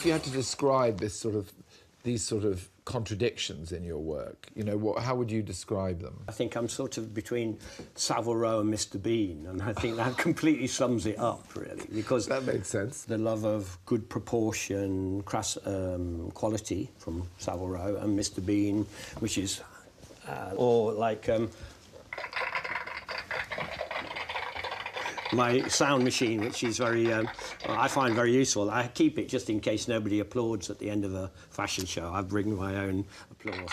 if you had to describe these sort of contradictions in your work, you know, how would you describe them? I think I'm sort of between Savile Row and Mr. Bean, and I think that completely sums it up, really, because that makes sense. The love of good proportion, crass quality from Savile Row, and Mr. Bean, which is, or like my sound machine, which is very, I find very useful. I keep it just in case nobody applauds at the end of a fashion show. I bring my own applause.